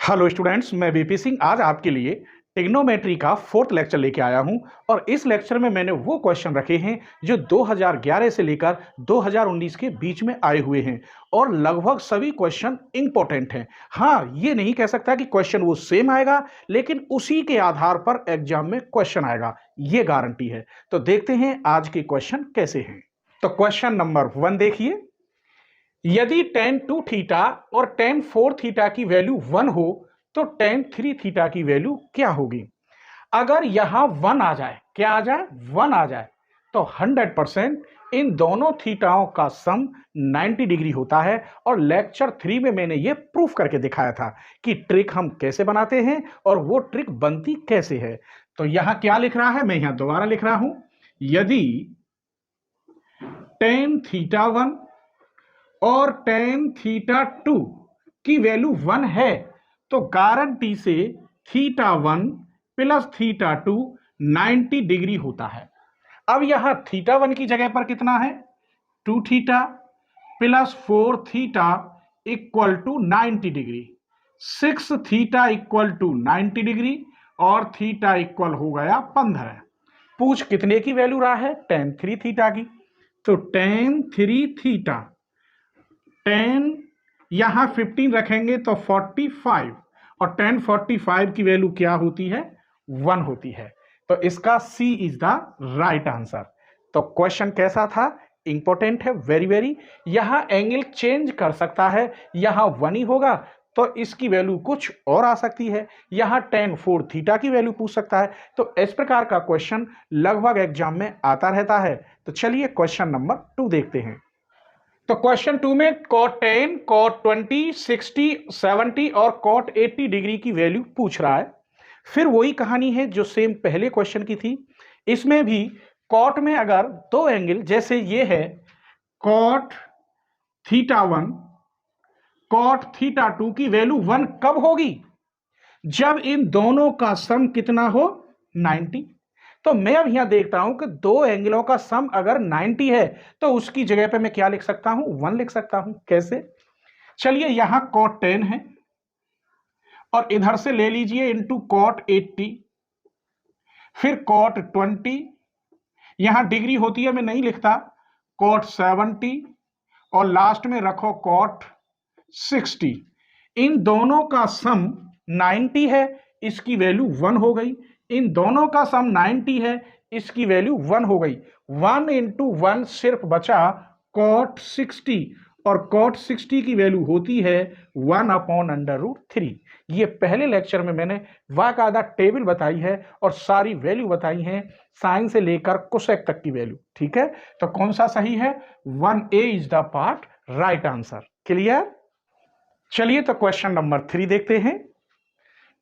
Hello students, मैं BP Singh आज आपके लिए ट्रिग्नोमेट्री का फोर्थ लेक्चर लेके आया हूं। और इस लेक्चर में मैंने वो क्वेश्चन रखे हैं जो 2011 से लेकर 2019 के बीच में आए हुए हैं और लगभग सभी क्वेश्चन इंपॉर्टेंट हैं। हाँ, ये नहीं कह सकता कि क्वेश्चन वो सेम आएगा, लेकिन उसी के आधार पर एग्जाम में क्वेश्चन आएगा, ये गारंटी है। तो देखते हैं आज के क्वेश्चन कैसे हैं। तो क्वेश्चन नंबर 1 देखिए, यदि tan 2 थीटा और tan 4 थीटा की वैल्यू 1 हो तो tan 3 थीटा की वैल्यू क्या होगी। अगर यहां 1 आ जाए, क्या आ जाए, 1 आ जाए, तो 100% इन दोनों थीटाओं का सम 90 डिग्री होता है। और लेक्चर 3 में मैंने ये प्रूफ करके दिखाया था कि ट्रिक हम कैसे बनाते हैं और वो ट्रिक बनती कैसे है। तो यहां क्या लिख रहा है, मैं यहां दोबारा लिख रहा हूं, यदि tan थीटा 1 और tan थीटा 2 की वैल्यू 1 है तो गारंटी से थीटा 1 प्लस थीटा 2 90 डिग्री होता है। अब यहां थीटा 1 की जगह पर कितना है, 2 theta plus 4 theta equal to 90 degree, 6 theta equal to 90 degree और थीटा इक्वल हो गया 15। पूछ कितने की वैल्यू रहा है, tan 3 थीटा की। तो tan 3 थीटा, tan यहां 15 रखेंगे तो 45 और tan 45 की वैल्यू क्या होती है, 1 होती है। तो इसका सी इज द राइट आंसर। तो क्वेश्चन कैसा था, इंपॉर्टेंट है, वेरी वेरी। यहां एंगल चेंज कर सकता है, यहां 1 ही होगा तो इसकी वैल्यू कुछ और आ सकती है, यहां tan 4 थीटा की वैल्यू पूछ सकता है। तो इस प्रकार का क्वेश्चन लगभग एग्जाम में आता रहता है। तो चलिए क्वेश्चन नंबर 2 देखते हैं। तो क्वेश्चन 2 में cot 10, cot 20, 60, 70 और cot 80 डिग्री की वैल्यू पूछ रहा है। फिर वही कहानी है जो सेम पहले क्वेश्चन की थी। इसमें भी cot में अगर दो एंगल, जैसे ये है cot थीटा 1, cot थीटा 2 की वैल्यू 1 कब होगी, जब इन दोनों का सम कितना हो, 90। तो मैं अब यहां देखता हूं कि दो एंगलों का सम अगर 90 है तो उसकी जगह पे मैं क्या लिख सकता हूं, 1 लिख सकता हूं। कैसे, चलिए यहां cot 10 है और इधर से ले लीजिए इनटू cot 80, फिर cot 20, यहां डिग्री होती है मैं नहीं लिखता, cot 70 और लास्ट में रखो cot 60। इन दोनों का सम 90 है, इसकी वैल्यू 1 हो गई। इन दोनों का सम 90 है, इसकी वैल्यू 1 हो गई। 1 इंटू 1 सिर्फ बचा cot 60 और cot 60 की वैल्यू होती है 1/√3। ये पहले लेक्चर में मैंने बाकायदा टेबल बताई है और सारी वैल्यू बताई है, साइन से लेकर कोसेक तक की वैल्यू। ठीक है, तो कौन सा सही है, 1A is the part right answer. Clear. चलिए तो क्वेश्चन नंबर 3 देखते हैं।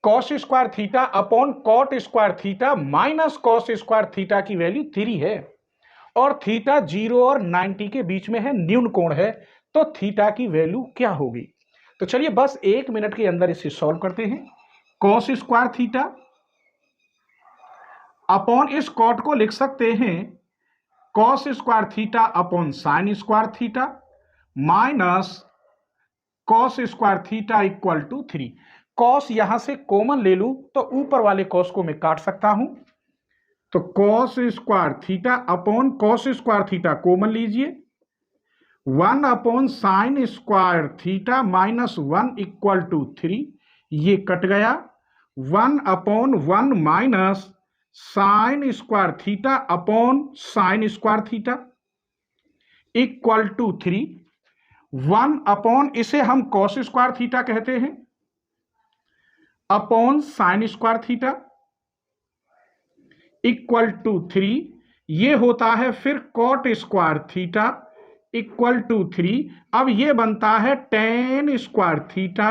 cos square theta upon cot square theta minus cos square theta की वैल्यू 3 है और थीटा 0 और 90 के बीच में है, न्यून कोण है, तो थीटा की वैल्यू क्या होगी। तो चलिए बस 1 मिनट के अंदर इसे सॉल्व करते हैं। cos स्क्वायर थीटा अपॉन इस cot को लिख सकते हैं cos square theta upon sine square theta minus cos square theta equal to 3। cos यहां से कॉमन ले लूं तो ऊपर वाले cos को मैं काट सकता हूं, तो cos square theta upon cos square theta common लीजिए, 1 upon sine square theta minus 1 equal to 3, ये कट गया। 1 upon 1 minus sine square theta upon sine square theta equal to 3। 1 upon इसे हम cos स्क्वायर थीटा कहते हैं upon sine square theta equal to 3, ये होता है फिर cot square theta equal to 3। अब ये बनता है tan square theta,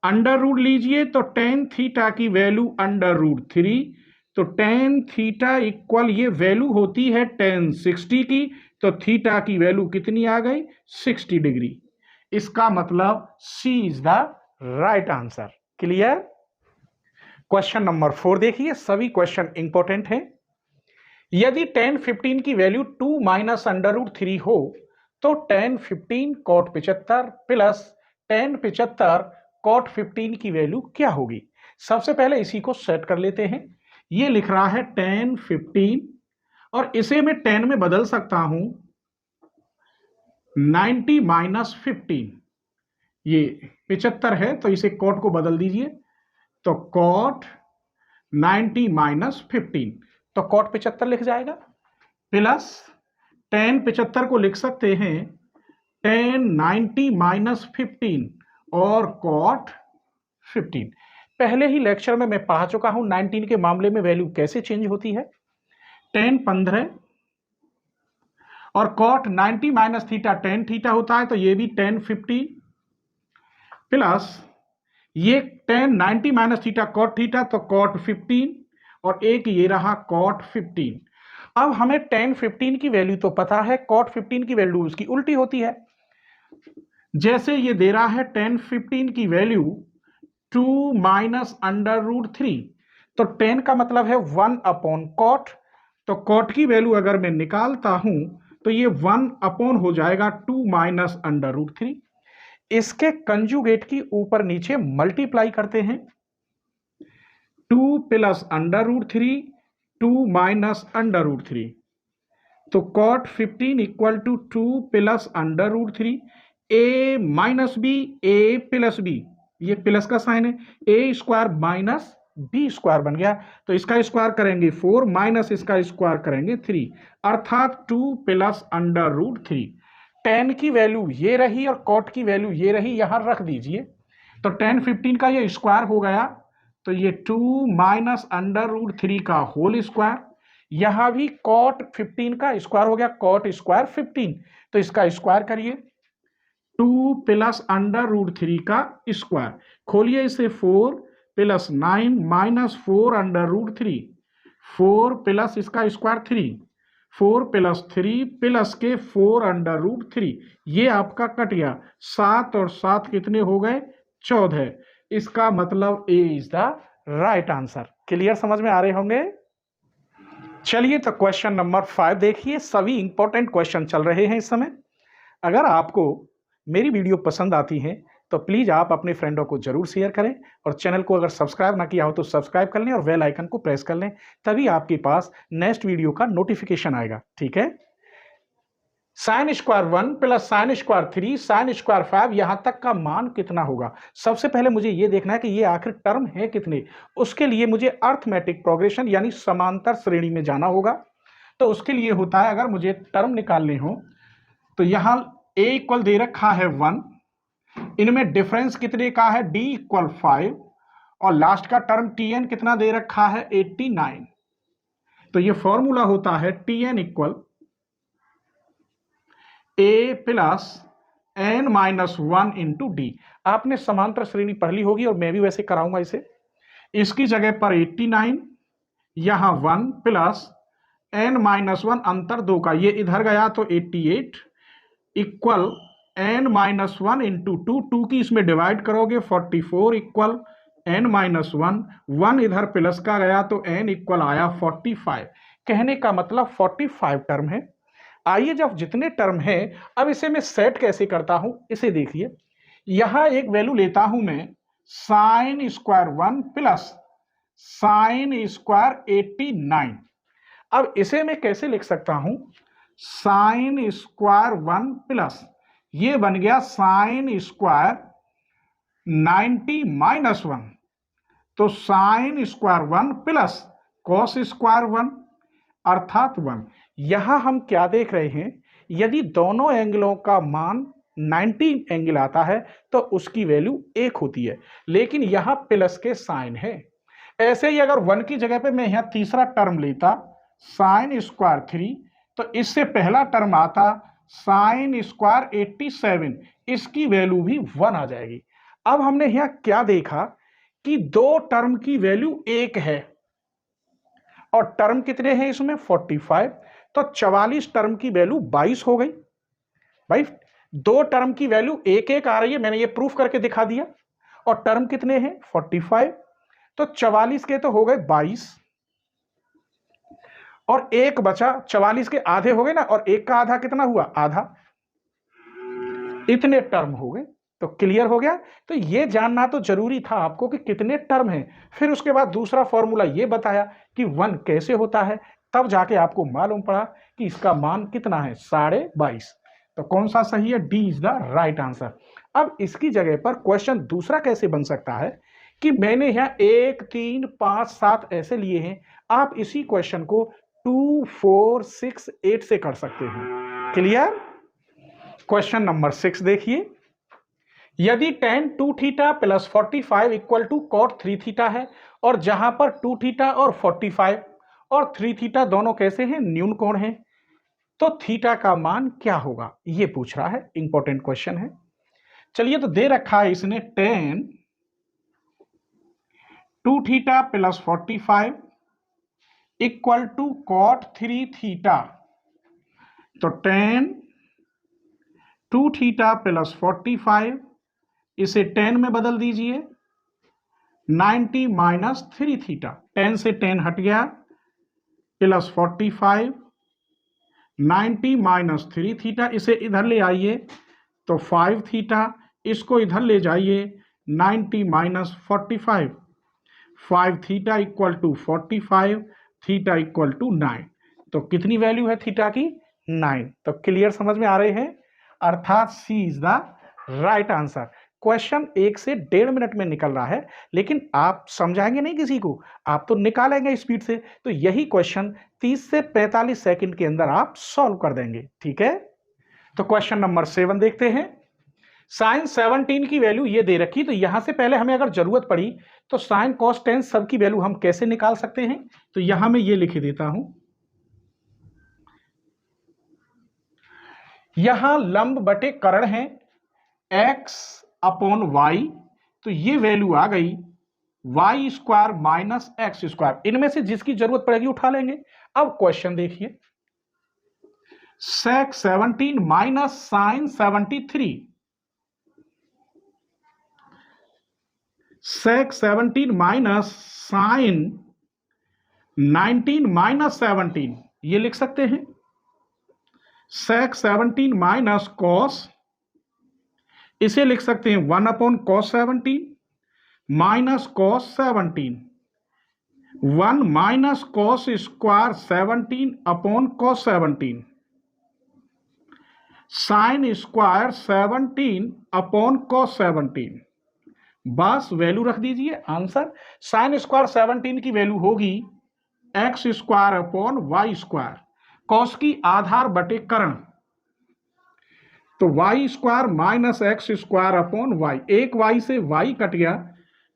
under root लीजिए तो tan थीटा की वैल्यू √3, तो tan थीटा इक्वल ये वैल्यू होती है tan 60 की, तो थीटा की वैल्यू कितनी आ गई, 60 डिग्री। इसका मतलब C is the right answer. Clear. Question number 4 देखिए, सभी क्वेश्चन इंपॉर्टेंट हैं। यदि tan 15 की वैल्यू 2 माइनस √3 हो तो tan 15 cot 75 plus tan 75 cot 15 की वैल्यू क्या होगी। सबसे पहले इसी को सेट कर लेते हैं। ये लिख रहा है tan 15 और इसे मैं tan में बदल सकता हूं 90 माइनस 15। ये 75 है तो इसे कॉट को बदल दीजिए, तो कॉट 90 माइनस 15, तो कॉट 75 लिख जाएगा, प्लस tan 75 को लिख सकते हैं tan 90 माइनस 15 और कॉट 15। पहले ही लेक्चर में मैं पढ़ा चुका हूं 19 के मामले में वैल्यू कैसे चेंज होती है। tan 15 और cot 90 minus theta tan theta होता है, तो ये भी tan 15 प्लस ये tan 90 minus theta cot theta, तो कॉट 15 और एक ये रहा कॉट 15। अब हमें tan 15 की वैल्यू तो पता है, कॉट 15 की वैल्यू उसकी उल्टी होती है। जैसे ये दे रहा है tan 15 की वैल्यू 2 माइनस √3, तो tan का मतलब है 1 अपॉन कॉट, तो कॉट की वैल्यू अगर मैं निकालता हूं तो ये 1 अपॉन हो जाएगा 2 माइनस √3। इसके कंजुगेट की ऊपर नीचे मल्टीप्लाई करते हैं, 2 प्लस √3 2 माइनस √3, तो cot 15 equal to 2 plus √3 a minus B a plus B, ये प्लस का साइन है, a square minus B square बन गया, तो इसका स्क्वायर करेंगे 4 माइनस इसका स्क्वायर करेंगे 3, अर्थात 2 प्लस √3। tan की वैल्यू ये रही और कॉट की वैल्यू ये रही, यहां रख दीजिए, तो tan 15 का ये स्क्वायर हो गया, तो ये 2 माइनस √3 का होल स्क्वायर, यहां भी कॉट 15 का स्क्वायर हो गया, कॉट स्क्वायर 15, तो इसका स्क्वायर करिए, 2 प्लस √3 का स्क्वायर, खोलिए इसे, 4 प्लस 9 माइनस 4 √3, 4 प्लस इसका स्क्वायर 3, 4 प्लस 3 प्लस के 4 √3, ये आपका कट गया, 7 और 7 कितने हो गए 14, इसका मतलब A is the right answer. Clear, समझ में आ रहे होंगे। चलिए तो क्वेश्चन नंबर 5 देखिए, सभी इंपॉर्टेंट क्वेश्चन चल रहे हैं इस समय। अगर आपको मेरी वीडियो पसंद आती है तो प्लीज आप अपने फ्रेंडों को जरूर शेयर करें और चैनल को अगर सब्सक्राइब ना किया हो तो सब्सक्राइब कर लें और बेल आइकन को प्रेस कर लें, तभी आपके पास नेक्स्ट वीडियो का नोटिफिकेशन आएगा। ठीक है, sine square 1 plus sine square 3 sine square 5, यहां तक का मान कितना होगा। सबसे पहले मुझे यह देखना है कि ये आखिर टर्म है कितने, उसके लिए मुझे अर्थमेटिक प्रोग्रेशन यानी समांतर श्रेणी में जाना होगा। तो उसके लिए होता है, अगर मुझे टर्म निकालने हो तो यहां a इक्वल दे रखा है 1, इनमें डिफरेंस कितने का है d इक्वल 5 और लास्ट का टर्म tn कितना दे रखा है 89, तो ये फॉर्मूला होता है tn equal a plus n minus 1 into D. आपने समांतर श्रेणी पढ़ ली होगी और मैं भी वैसे कराऊंगा इसे। इसकी जगह पर 89, यहां 1 प्लस n माइनस 1 अंतर 2 का, ये इधर गया तो 88 इक्वल n माइनस 1 इंटू 2 की इसमें डिवाइड करोगे 44 इक्वल n माइनस 1, 1 इधर प्लस का गया तो n इक्वल आया 45। कहने का मतलब 45 टर्म है। आइए, जब जितने टर्म है अब इसे मैं सेट कैसे करता हूं, इसे देखिए। यहां एक वैल्यू लेता हूं मैं sine square 1 plus sine square 89। अब इसे मैं कैसे लिख सकता हूं, साइन स्क्वायर 1 प्लस ये बन गया साइन स्क्वायर 90 माइनस 1, तो sine square 1 plus cos square 1 अर्थात 1। यहां हम क्या देख रहे हैं, यदि दोनों एंगलों का मान 90 एंगल आता है तो उसकी वैल्यू 1 होती है, लेकिन यहां प्लस के साइन है। ऐसे ही अगर 1 की जगह पे मैं यहां तीसरा टर्म लेता साइन स्क्वायर 3, तो इससे पहला टर्म आता साइन स्क्वायर 87, इसकी वैल्यू भी 1 आ जाएगी। अब हमने यहां क्या देखा कि दो टर्म की वैल्यू 1 है और टर्म कितने हैं इसमें 45, तो 44 टर्म की वैल्यू 22 हो गई। भाई दो टर्म की वैल्यू 1 आ रही है, मैंने ये प्रूफ करके दिखा दिया, और टर्म कितने हैं 45, तो 44 के तो हो गए 22 और एक बचा, 44 के आधे हो गए ना, और एक का आधा कितना हुआ आधा, इतने टर्म हो गए। तो क्लियर हो गया। तो ये जानना तो जरूरी था आपको कि कितने टर्म हैं। फिर उसके बाद दूसरा फॉर्मूला ये बताया कि 1 कैसे होता है, तब जाके आपको मालूम पड़ा कि इसका मान कितना है, 22.5। तो कौन सा सही है, D is the right answer. अब इसकी जगह पर क्वेश्चन दूसरा कैसे बन सकता है कि मैंने यहाँ 1, 3, 5, 7 ऐसे लिए हैं, आप इसी क्वेश्चन को 2, 4, 6, 8 से कर सकते हैं। क्लियर। क्वेश्चन नंबर 6 देखिए, यदि tan 2 theta plus 45 equal to cot 3 theta है और जहां पर 2 थीटा और 45 और 3 थीटा दोनों कैसे हैं, न्यून कोण हैं, तो थीटा का मान क्या होगा, ये पूछ रहा है। इंपॉर्टेंट क्वेश्चन है। चलिए, तो दे रखा है इसने tan 2 theta plus 45 equal to cot 3 theta. तो tan 2 थीटा प्लस 45 इसे 10 में बदल दीजिए, 90 माइनस 3 थीटा, 10 से 10 हट गया, प्लस 45, 90 माइनस 3 थीटा, इसे इधर ले आइए तो 5 थीटा, इसको इधर ले जाइए, 90 minus 45, 5 theta equal to 45, theta equal to 9। तो कितनी वैल्यू है थीटा की, 9। तो क्लियर, समझ में आ रहे हैं, अर्थात C is the right answer. Question 1 से 1.5 मिनट में निकल रहा है, लेकिन आप समझाएंगे नहीं किसी को, आप तो निकालेंगे स्पीड से। तो यही क्वेश्चन 30 से 45 सेकंड के अंदर आप सॉल्व कर देंगे। ठीक है, तो क्वेश्चन नंबर 7 देखते हैं। साइन 17 की वैल्यू ये दे रखी, तो यहां से पहले हमें अगर जरूरत पड़ी तो साइन कॉस टेन सब की वैल्यू हम कैसे निकाल सकते हैं, तो यहां मैं ये लिख देता हूं, यहां लंब बटे कर्ण है x अपॉन वाई, तो ये वैल्यू आ गई Y square minus X square. इनमें से जिसकी जरूरत पड़ेगी उठा लेंगे। अब क्वेश्चन देखिए, सेक 17 माइनस साइन 73, सेक 17 माइनस साइन 19 माइनस 17, ये लिख सकते हैं। सेक 17 माइनस कॉस, इसे लिख सकते हैं 1 upon cos 17 minus cos 17, 1 minus cos square 17 upon cos 17, sine square 17 upon cos 17। बस वैल्यू रख दीजिए, आंसर साइन स्क्वायर 17 की वैल्यू होगी X square upon Y square, cos की आधार बटे कर्ण, तो Y square minus X square upon Y, एक वाई से वाई कट गया,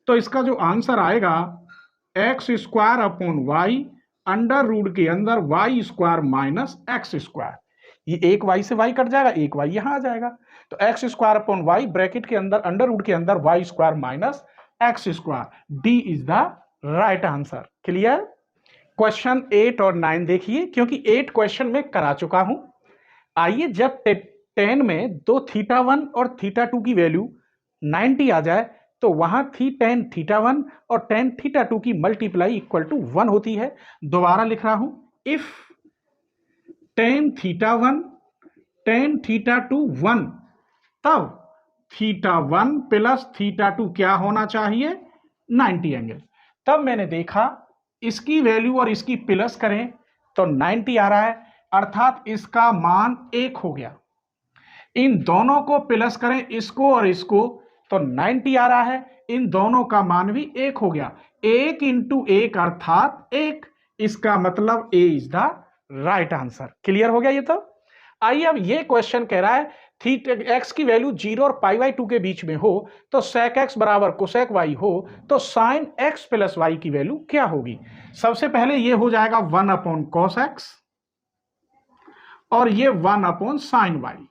तो इसका जो आंसर आएगा X square upon Y under root के अंदर Y square minus X square. ये एक वाई से वाई कट जाएगा, एक वाई यहां आ जाएगा, तो X square upon Y bracket के अंदर अंडर रूट के अंदर Y square minus X square. D is the right answer. Clear. Question 8 और 9 देखिए, क्योंकि 8 क्वेश्चन में करा चुका हूं। आइए, जब 10 में दो थीटा 1 और थीटा 2 की वैल्यू 90 आ जाए तो वहां थी tan थीटा 1 और tan थीटा 2 की मल्टीप्लाई इक्वल टू 1 होती है। दोबारा लिख रहा हूं, if tan theta 1 tan theta 2 1, तब थीटा 1 प्लस थीटा 2 क्या होना चाहिए, 90 एंगल। तब मैंने देखा इसकी वैल्यू और इसकी प्लस करें तो 90 आ रहा है, अर्थात इसका मान 1 हो गया। इन दोनों को प्लस करें, इसको और इसको, तो 90 आ रहा है, इन दोनों का मान भी 1 हो गया। 1 इंटू 1 अर्थात 1, इसका मतलब A is the right answer. Clear हो गया ये। तो आइए, अब ये क्वेश्चन कह रहा है थीटा एक्स की वैल्यू 0 और पाई बाई 2 के बीच में हो तो सेक एक्स बराबर कोसेक वाई हो तो साइन एक्स प्लस वाई की वैल्यू क्या होगी। सबसे पहले ये हो जाएगा 1 अपॉन कॉस एक्स और ये 1 अपॉन साइन वाई।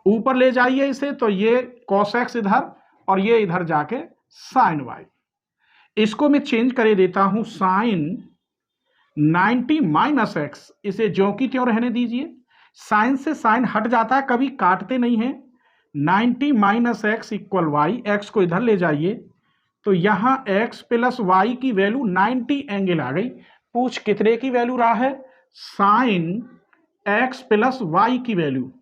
ऊपर ले जाइए इसे, तो ये कॉस एक्स इधर और ये इधर जाके साइन वाई। इसको मैं चेंज कर देता हूं, साइन 90 माइनस एक्स, इसे ज्यों की त्यों रहने दीजिए। साइन से साइन हट जाता है, कभी काटते नहीं है। 90 minus X equal Y, X को इधर ले जाइए तो यहां एक्स प्लस वाई की वैल्यू 90 एंगल आ गई। पूछ कितने की वैल्यू रहा है, साइन एक्स प्लस वाई की वैल्यू।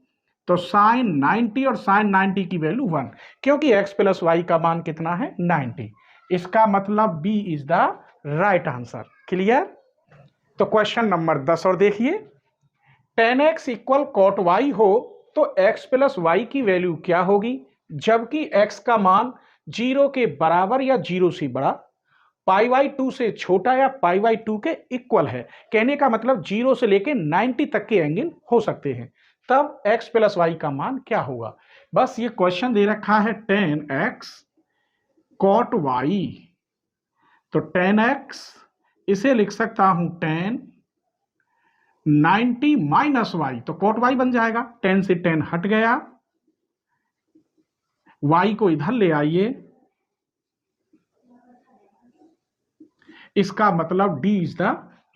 तो साइन 90 और साइन 90 की वैल्यू 1, क्योंकि x प्लस वाई का मान कितना है 90। इसका मतलब B is the right answer. Clear. तो क्वेश्चन नंबर 10 और देखिए, tan x इक्वल कॉट y हो तो x प्लस वाई की वैल्यू क्या होगी जबकि x का मान 0 के बराबर या 0 से बड़ा, पाई बाई 2 से छोटा या पाई बाई 2 के इक्वल है। कहने का मतलब 0 से लेके 90 तक के एंगल हो सकते हैं, तब x प्लस वाई का मान क्या होगा। बस ये क्वेश्चन दे रखा है tan x cot y, तो tan x इसे लिख सकता हूं tan 90 माइनस वाई, तो cot y बन जाएगा, tan से tan हट गया, y को इधर ले आइए, इसका मतलब D is the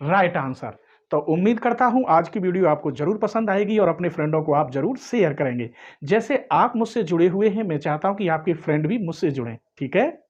right answer. तो उम्मीद करता हूं आज की वीडियो आपको जरूर पसंद आएगी और अपने फ्रेंडों को आप जरूर शेयर करेंगे। जैसे आप मुझसे जुड़े हुए हैं, मैं चाहता हूं कि आपके फ्रेंड भी मुझसे जुड़ें। ठीक है।